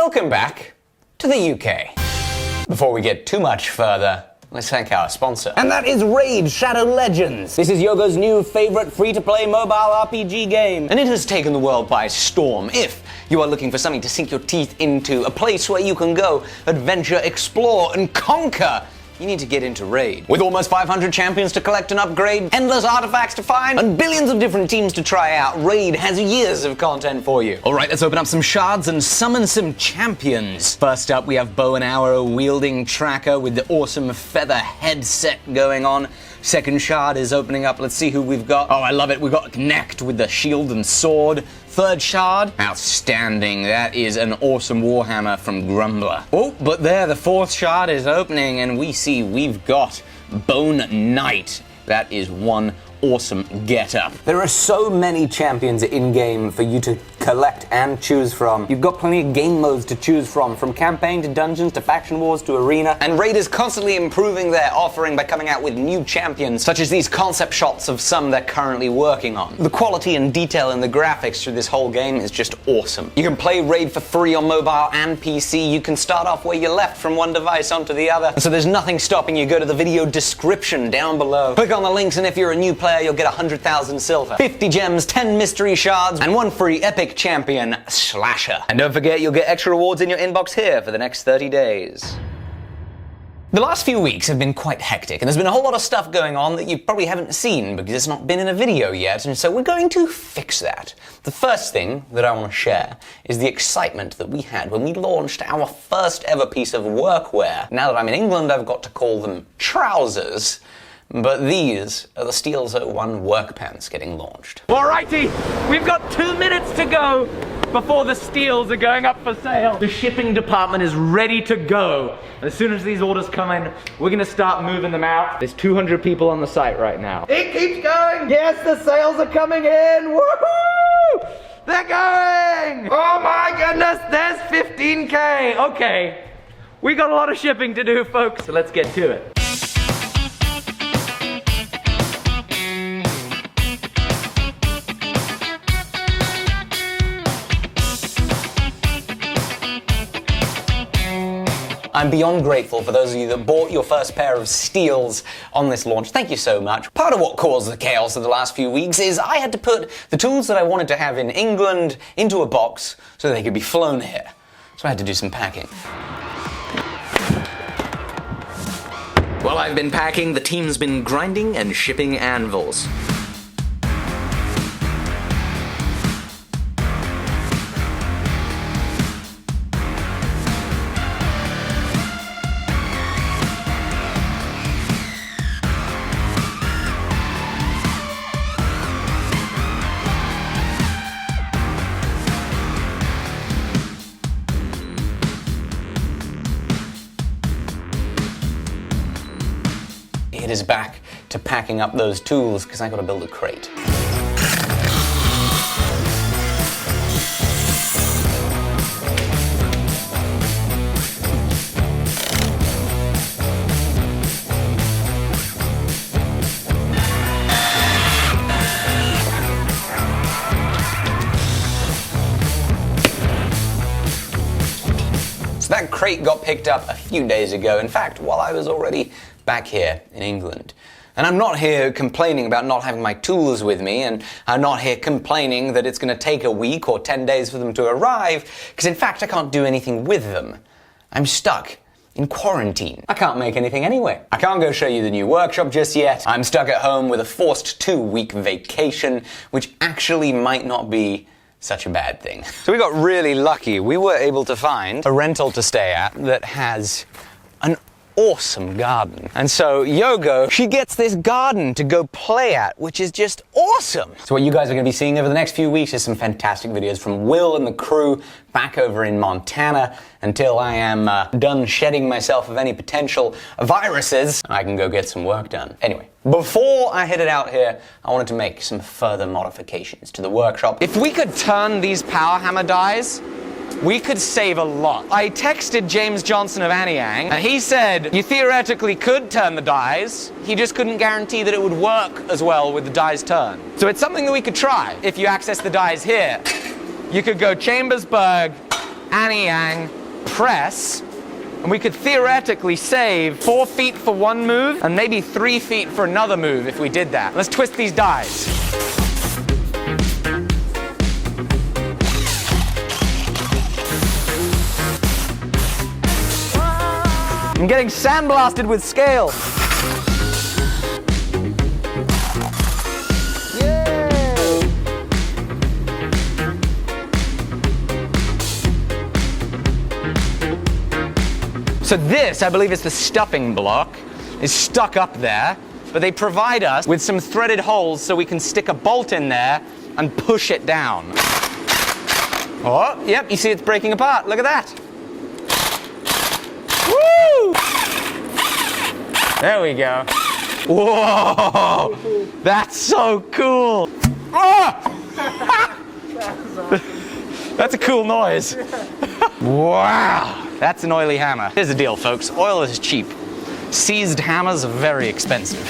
Welcome back to the UK. Before we get too much further, let's thank our sponsor. And that is Raid Shadow Legends. This is Yogo's new favorite free-to-play mobile RPG game. And it has taken the world by storm. If you are looking for something to sink your teeth into, a place where you can go, adventure, explore, and conquer, you need to get into Raid. With almost 500 champions to collect and upgrade, endless artifacts to find, and billions of different teams to try out, Raid has years of content for you. Alright, let's open up some shards and summon some champions. First up, we have bow and arrow wielding tracker with the awesome feather headset going on. Second shard is opening up. Let's see who we've got. Oh, I love it. We've got Connect with the shield and sword. Third shard, outstanding. That is an awesome warhammer from Grumbler. Oh, but there, the fourth shard is opening, and we see we've got Bone Knight. That is one awesome getup. There are so many champions in-game for you to collect and choose from. You've got plenty of game modes to choose from campaign to dungeons to faction wars to arena. And Raid is constantly improving their offering by coming out with new champions, such as these concept shots of some they're currently working on. The quality and detail in the graphics through this whole game is just awesome. You can play Raid for free on mobile and PC. You can start off where you left from one device onto the other. So there's nothing stopping you. Go to the video description down below. Click on the links, and if you're a new player, you'll get 100,000 silver, 50 gems, 10 mystery shards, and 1 free epic champion slasher. And don't forget, you'll get extra rewards in your inbox here for the next 30 days. The last few weeks have been quite hectic, and there's been a whole lot of stuff going on that you probably haven't seen because it's not been in a video yet, and so we're going to fix that. The first thing that I want to share is the excitement that we had when we launched our first ever piece of workwear. Now that I'm in England, I've got to call them trousers. But these are the Steels 01 work pants getting launched. Alrighty, we've got 2 minutes to go before the Steels are going up for sale. The shipping department is ready to go. As soon as these orders come in, we're gonna start moving them out. There's 200 people on the site right now. It keeps going! Yes, the sales are coming in! Woohoo! They're going! Oh my goodness, there's 15K! Okay, we got a lot of shipping to do, folks, so let's get to it. I'm beyond grateful for those of you that bought your first pair of Steels on this launch. Thank you so much. Part of what caused the chaos of the last few weeks is I had to put the tools that I wanted to have in England into a box so they could be flown here. So I had to do some packing. While I've been packing, the team's been grinding and shipping anvils. It is back to packing up those tools because I gotta build a crate. So that crate got picked up a few days ago. In fact, while I was already back here in England. And I'm not here complaining about not having my tools with me, and I'm not here complaining that it's going to take a week or 10 days for them to arrive, because in fact I can't do anything with them. I'm stuck in quarantine. I can't make anything anyway. I can't go show you the new workshop just yet. I'm stuck at home with a forced 2-week vacation, which actually might not be such a bad thing. So we got really lucky. We were able to find a rental to stay at that has an awesome garden. And so Yogo, she gets this garden to go play at, which is just awesome. So what you guys are going to be seeing over the next few weeks is some fantastic videos from Will and the crew back over in Montana until I am done shedding myself of any potential viruses. I can go get some work done. Anyway, before I headed out here, I wanted to make some further modifications to the workshop. If we could turn these power hammer dies, we could save a lot. I texted James Johnson of Anyang, and he said you theoretically could turn the dies, he just couldn't guarantee that it would work as well with the dies turned. So it's something that we could try. If you access the dies here, you could go Chambersburg, Annie Yang, press, and we could theoretically save 4 feet for one move and maybe 3 feet for another move if we did that. Let's twist these dies. I'm getting sandblasted with scale. Yay! So this, I believe, is the stuffing block, is stuck up there, but they provide us with some threaded holes so we can stick a bolt in there and push it down. Oh, yep, you see it's breaking apart. Look at that. Woo! There we go. Whoa! That's so cool. Oh! That's a cool noise. Wow! That's an oily hammer. Here's the deal, folks. Oil is cheap. Seized hammers are very expensive.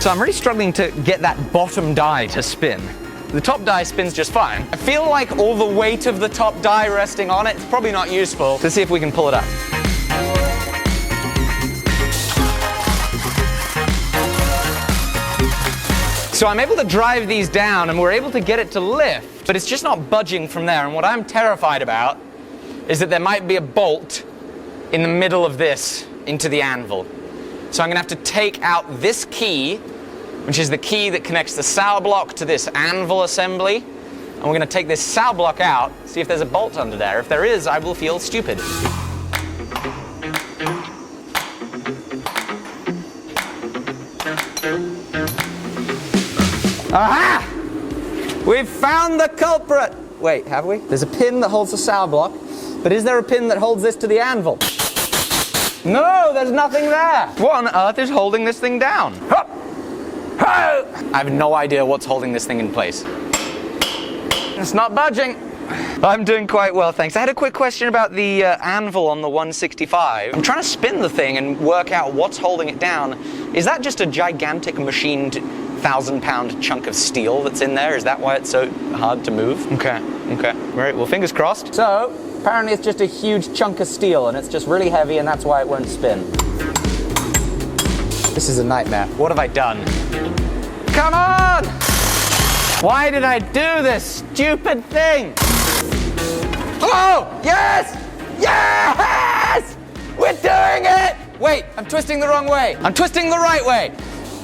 So I'm really struggling to get that bottom die to spin. The top die spins just fine. I feel like all the weight of the top die resting on it is probably not useful. Let's see if we can pull it up. So I'm able to drive these down and we're able to get it to lift, but it's just not budging from there. And what I'm terrified about is that there might be a bolt in the middle of this into the anvil. So I'm gonna have to take out this key, which is the key that connects the sow block to this anvil assembly. And we're gonna take this sow block out, see if there's a bolt under there. If there is, I will feel stupid. Aha! We've found the culprit! Wait, have we? There's a pin that holds the sow block, but is there a pin that holds this to the anvil? No, there's nothing there. What on earth is holding this thing down? Hup! I have no idea what's holding this thing in place. It's not budging. I'm doing quite well, thanks. I had a quick question about the anvil on the 165. I'm trying to spin the thing and work out what's holding it down. Is that just a gigantic machined 1,000-pound chunk of steel that's in there? Is that why it's so hard to move? Okay. Right, well, fingers crossed. So, apparently it's just a huge chunk of steel and it's just really heavy and that's why it won't spin. This is a nightmare. What have I done? Come on! Why did I do this stupid thing? Oh, yes! Yes! We're doing it! Wait, I'm twisting the wrong way. I'm twisting the right way.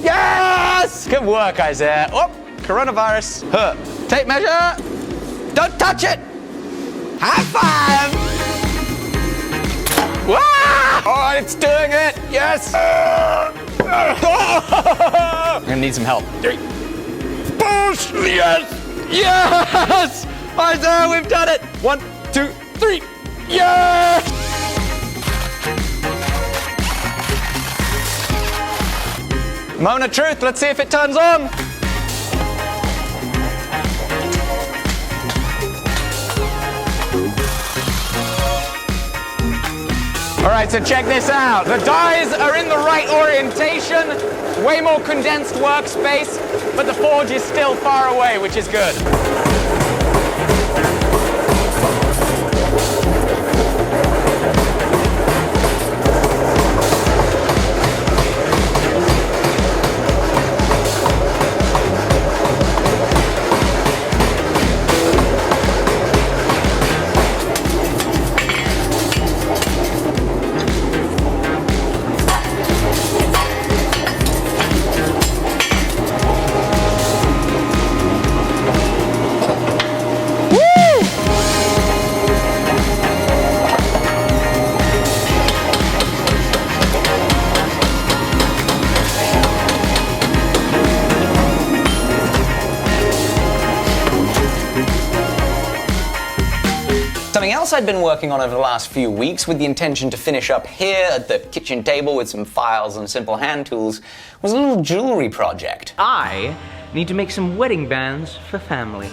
Yes! Good work, Isaiah. Oh, coronavirus. Huh. Tape measure. Don't touch it. High five! Wow! Oh, it's doing it! Yes! I'm gonna need some help. 3. Push! Yes! Yes! Isaiah, we've done it! 1, 2, 3. Yes! Moment of truth, let's see if it turns on. All right, so check this out. The dies are in the right orientation, way more condensed workspace, but the forge is still far away, which is good. Something else I'd been working on over the last few weeks with the intention to finish up here at the kitchen table with some files and simple hand tools was a little jewelry project. I need to make some wedding bands for family.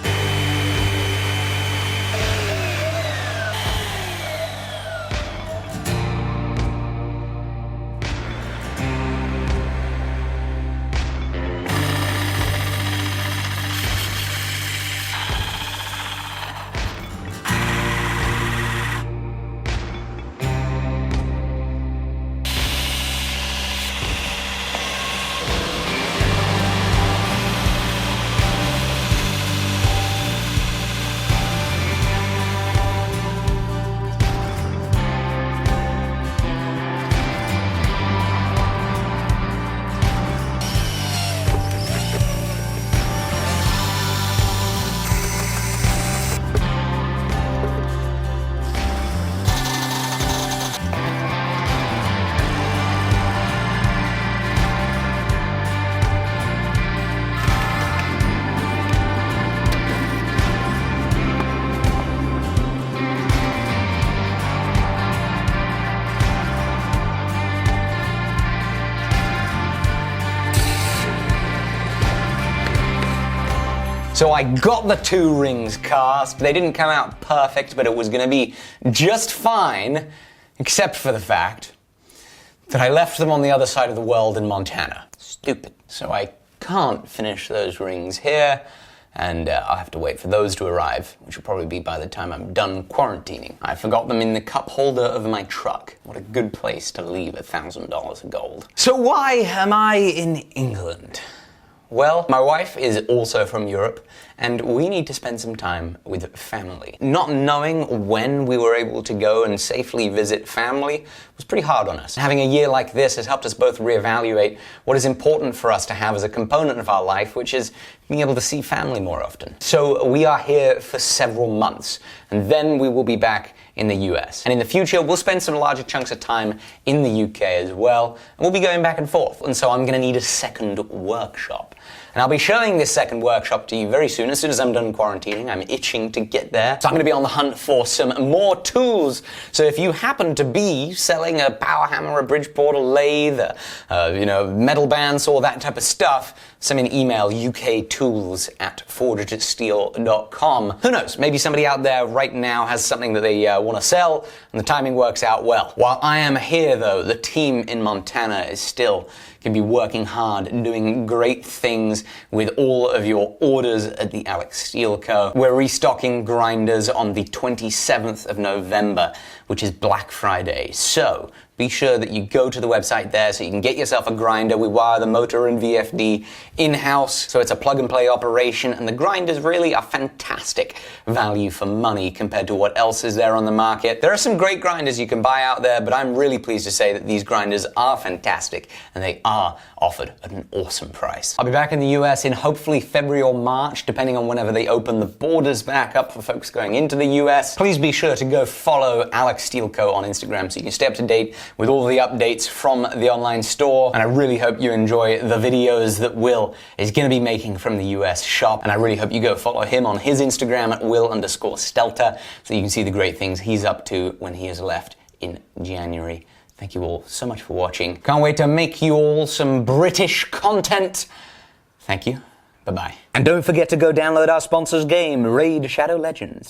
So I got the 2 rings cast. They didn't come out perfect, but it was gonna be just fine, except for the fact that I left them on the other side of the world in Montana. Stupid. So I can't finish those rings here, and I'll have to wait for those to arrive, which will probably be by the time I'm done quarantining. I forgot them in the cup holder of my truck. What a good place to leave $1,000 of gold. So why am I in England? Well, my wife is also from Europe, and we need to spend some time with family. Not knowing when we were able to go and safely visit family was pretty hard on us. Having a year like this has helped us both reevaluate what is important for us to have as a component of our life, which is being able to see family more often. So we are here for several months, and then we will be back in the US. And in the future, we'll spend some larger chunks of time in the UK as well, and we'll be going back and forth. And so I'm gonna need a second workshop. And I'll be showing this second workshop to you very soon as I'm done quarantining. I'm itching to get there. So I'm going to be on the hunt for some more tools. So if you happen to be selling a power hammer, a Bridgeport, a lathe, metal bandsaw, that type of stuff, send me an email, uktools@forgedsteel.com. Who knows, maybe somebody out there right now has something that they want to sell, and the timing works out well. While I am here, though, the team in Montana is still can be working hard and doing great things with all of your orders at the Alec Steele Co. We're restocking grinders on the 27th of November, which is Black Friday. So be sure that you go to the website there so you can get yourself a grinder. We wire the motor and VFD in-house, so it's a plug-and-play operation, and the grinders really are fantastic value for money compared to what else is there on the market. There are some great grinders you can buy out there, but I'm really pleased to say that these grinders are fantastic, and they are offered at an awesome price. I'll be back in the US in hopefully February or March, depending on whenever they open the borders back up for folks going into the US. Please be sure to go follow Alec Steele Co. on Instagram so you can stay up to date with all the updates from the online store. And I really hope you enjoy the videos that Will is going to be making from the US shop. And I really hope you go follow him on his Instagram at Will_Stelter so you can see the great things he's up to when he has left in January. Thank you all so much for watching. Can't wait to make you all some British content. Thank you. Bye-bye. And don't forget to go download our sponsor's game, Raid Shadow Legends.